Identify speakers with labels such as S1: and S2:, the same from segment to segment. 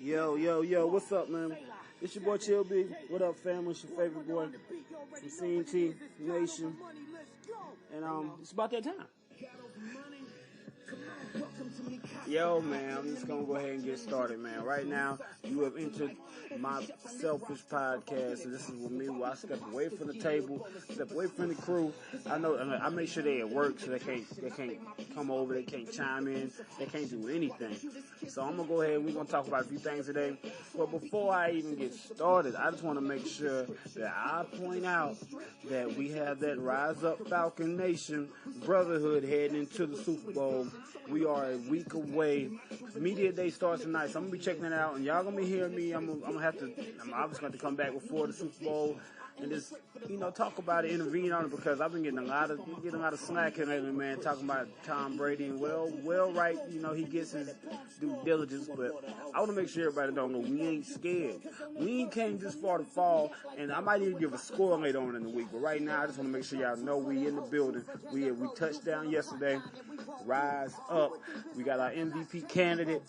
S1: Yo, what's up, man? It's your boy Chill B. What up, family? It's your favorite boy from CNT Nation. And it's about that time. Yo, man, I'm just gonna go ahead and get started, man. Right now, you have entered my selfish podcast, and this is with me where I step away from the table, step away from the crew. I make sure they at work, so they can't come over, they can't chime in, they can't do anything. So I'm gonna go ahead and we're gonna talk about a few things today. But before I even get started, I just want to make sure that I point out that we have that Rise Up Falcon Nation brotherhood heading into the Super Bowl. We are a week away. Media Day starts tonight, so I'm gonna be checking it out, and y'all gonna be hearing me. I'm obviously gonna have to come back before the Super Bowl and just talk about it, intervene on it, because I've been getting a lot of slack here lately, man, talking about Tom Brady, and well, right, he gets his due diligence, but I want to make sure everybody don't know we ain't scared. We ain't came this far to fall, and I might even give a score later on in the week, but right now I just want to make sure y'all know we in the building. We touched down yesterday. Rise up. We got our MVP candidate.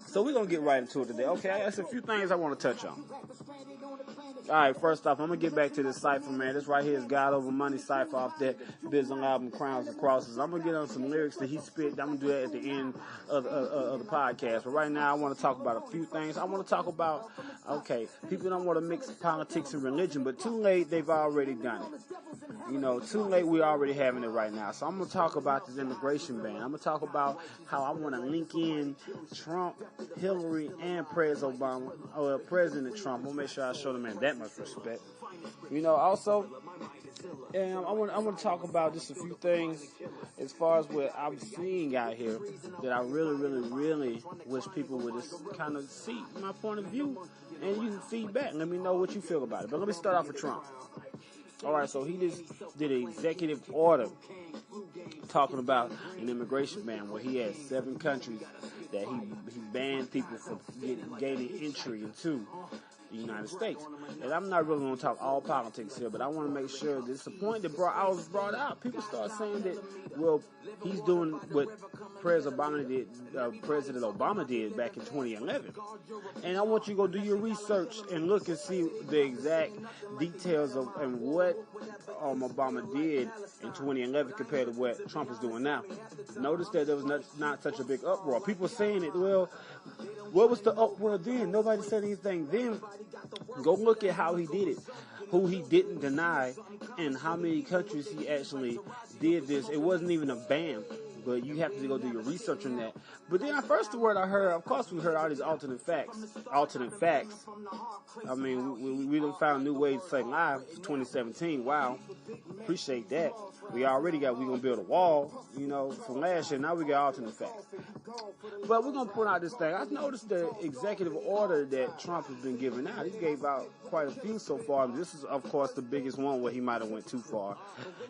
S1: So we're going to get right into it today. Okay, there's a few things I want to touch on. All right, first off, I'm going to get back to this cipher, man. This right here is God Over Money cipher off that Bizzle album, Crowns and Crosses. I'm going to get on some lyrics that he spit. I'm going to do that at the end of the podcast. But right now, I want to talk about a few things. I want to talk about, people don't want to mix politics and religion, but too late, they've already done it. Too late, we're already having it right now. So I'm going to talk about this immigration ban. I'm going to talk about how I want to link in Trump, Hillary, and Prez Obama, or President Trump. I'm going to make sure I show the man that much respect. Also, I want to talk about just a few things as far as what I'm seeing out here that I really, really, really wish people would just kind of see my point of view, and you can feedback. Let me know what you feel about it. But let me start off with Trump. All right, so he just did an executive order talking about an immigration ban where he had 7 countries that he banned people from gaining entry into the United States. And I'm not really going to talk all politics here, but I want to make sure this is a point that was brought out. People start saying that, well, he's doing what President Obama did back in 2011. And I want you to go do your research and look and see the exact details of and what Obama did in 2011 compared to what Trump is doing now. Notice that there was not such a big uproar. People saying it, well, what was the uproar then? Nobody said anything then. Go look at how he did it, who he didn't deny, and how many countries he actually did this. It wasn't even a ban, but you have to go do your research on that. But then first the word I heard, of course we heard all these alternate facts. I mean, we done found new ways to say live for 2017. Wow. Appreciate that. We going to build a wall, from last year. Now we got alternate facts. But we're going to point out this thing. I've noticed the executive order that Trump has been giving out. He gave out quite a few so far. This is, of course, the biggest one where he might have went too far.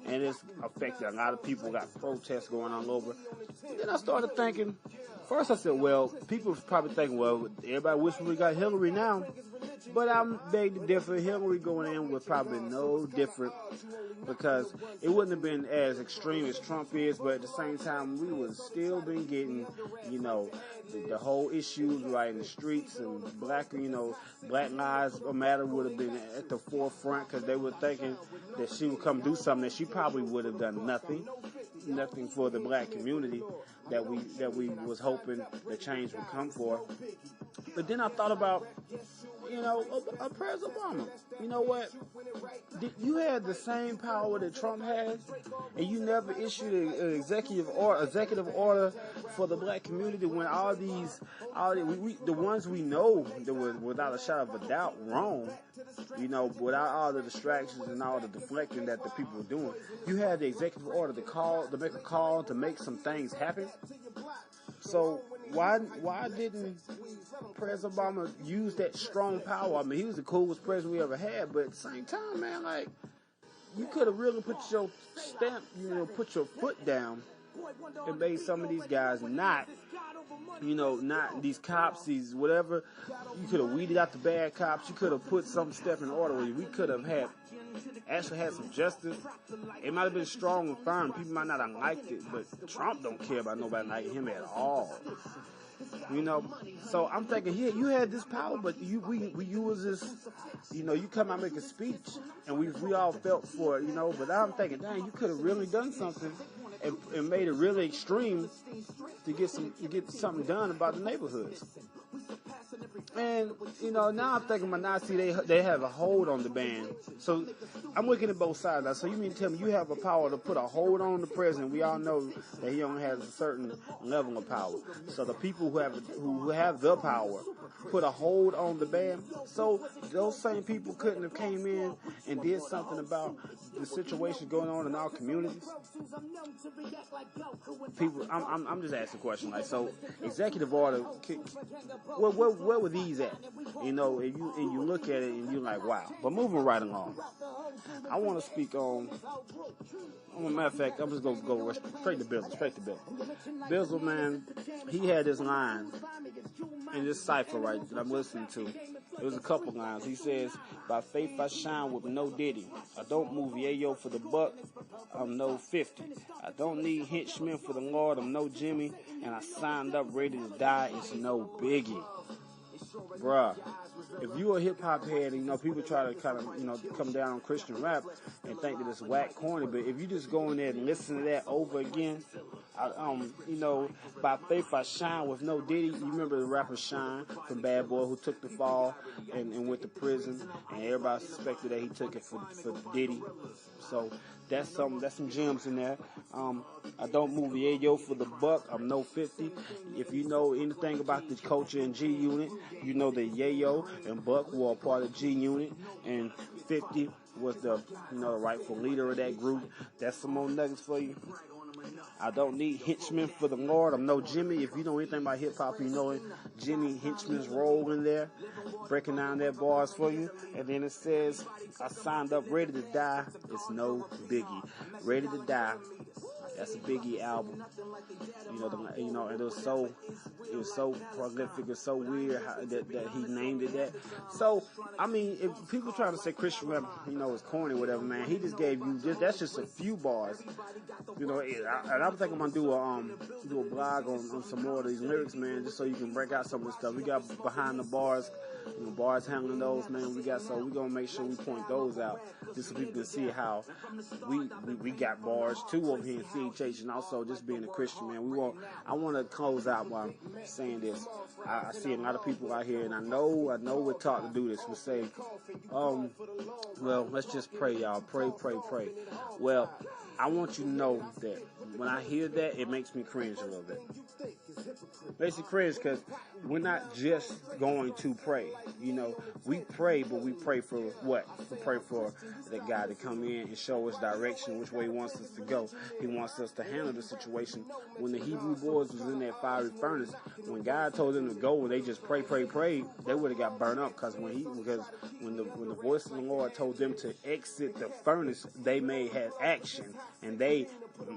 S1: And it's affected a lot of people. Got protests going on all over. And then I started thinking, first I said, well, people probably thinking, well, everybody wish we got Hillary now. But I'm beg to differ. Hillary going in was probably no different, because it wouldn't have been as extreme as Trump is, but at the same time, we would still been getting, the whole issues right in the streets, and Black Lives Matter would have been at the forefront, because they were thinking that she would come do something that she probably would have done nothing for the black community that we was hoping the change would come for. But then I thought about, Prez Obama. You know what? You had the same power that Trump has, and you never issued an executive order for the black community when the ones we know that were without a shadow of a doubt wrong, without all the distractions and all the deflecting that the people were doing. You had the executive order to make a call to make some things happen. So why didn't Prez Obama use that strong power? I mean, he was the coolest president we ever had, but at the same time, man, like, you could have really put your stamp, put your foot down and made some of these guys not these cops, these whatever. You could have weeded out the bad cops. You could have put some step in order where we could have actually had some justice. It might have been strong and firm. People might not have liked it, but Trump don't care about nobody liking him at all. You know, so I'm thinking, yeah, you had this power, but you was this, you know, you come out make a speech, and we all felt for it, you know. But I'm thinking, dang, you could have really done something and made it really extreme to get something done about the neighborhoods. And, you know, now I'm thinking, now I see they have a hold on the band. So I'm looking at both sides. So you mean to tell me you have a power to put a hold on the president? We all know that he only has a certain level of power. So the people who have the power put a hold on the band. So those same people couldn't have came in and did something about the situation going on in our communities. People, I'm just asking a question. Like, so executive order, where were these at? You know, and you look at it and you're like, wow. But moving right along, I want to speak on. As a matter of fact, I'm just gonna go straight to Bizzle. Bizzle, man, he had this line in this cipher right that I'm listening to. It was a couple lines. He says, "By faith I shine with no Diddy. I don't move Yayo for the buck. I'm no 50. I don't need henchmen for the Lord. I'm no Jimmy. And I signed up ready to die. It's no biggie." Bruh, if you a hip hop head, and you know people try to kind of, you know, come down on Christian rap and think that it's whack corny, but if you just go in there and listen to that over again, you know, by faith I shine with no Diddy. You remember the rapper Shine from Bad Boy, who took the fall and went to prison, and everybody suspected that he took it for Diddy. So that's some gems in there. I don't move Yayo for the buck. I'm no 50. If you know anything about the culture in G Unit, you know that Yayo and Buck were a part of G Unit, and 50 was the, you know, rightful leader of that group. That's some more nuggets for you. I don't need henchmen for the Lord. I'm no Jimmy. If you know anything about hip hop, you know Jimmy Henchman's role in there, breaking down their bars for you. And then it says, I signed up ready to die. It's no biggie. Ready to die. That's a Biggie album. You know, it was so prolific, it's so weird that he named it that. So, I mean, if people trying to say Christian rap, you know, is corny or whatever, man, he just gave you that's just a few bars. You know, and I'm thinking I'm gonna do a blog on some more of these lyrics, man, just so you can break out some of the stuff. We got behind the bars, you know, bars handling those, man. We're gonna make sure we point those out, just so people can see how we got bars too over here in CHH, and also just being a Christian, man. I want to close out by saying this. I see a lot of people out here, and I know we're taught to do this. We say, well, let's just pray, y'all. Pray. Well, I want you to know that when I hear that, it makes me cringe a little bit. Makes me cringe because we're not just going to pray. You know, we pray, but we pray for what? We pray for that God to come in and show us direction, which way He wants us to go. He wants us to handle the situation. When the Hebrew boys was in that fiery furnace, when God told them to go and they just pray, they would have got burned up because when the voice of the Lord told them to exit the furnace, they may have action and they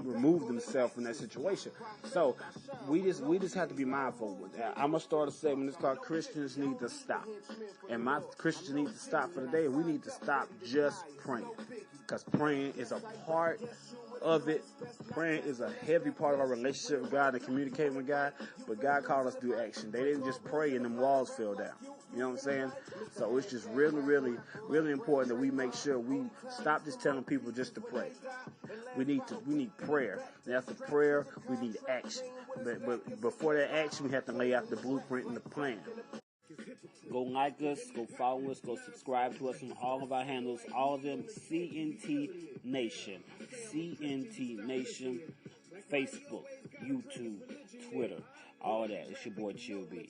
S1: removed themselves from that situation. So we just have to be mindful. I'm gonna start a segment. It's called Christians Need to Stop, and my Christians need to stop for the day. We need to stop just praying, because praying is a part of it. Praying is a heavy part of our relationship with God and communicating with God. But God called us to do action. They didn't just pray and them walls fell down. You know what I'm saying? So it's just really important that we make sure we stop just telling people just to pray. We need prayer. And after prayer, we need action. But before that action, we have to lay out the blueprint and the plan. Go like us, go follow us, go subscribe to us on all of our handles, all of them, CNT Nation, Facebook, YouTube, Twitter, all that. It's your boy Chill B.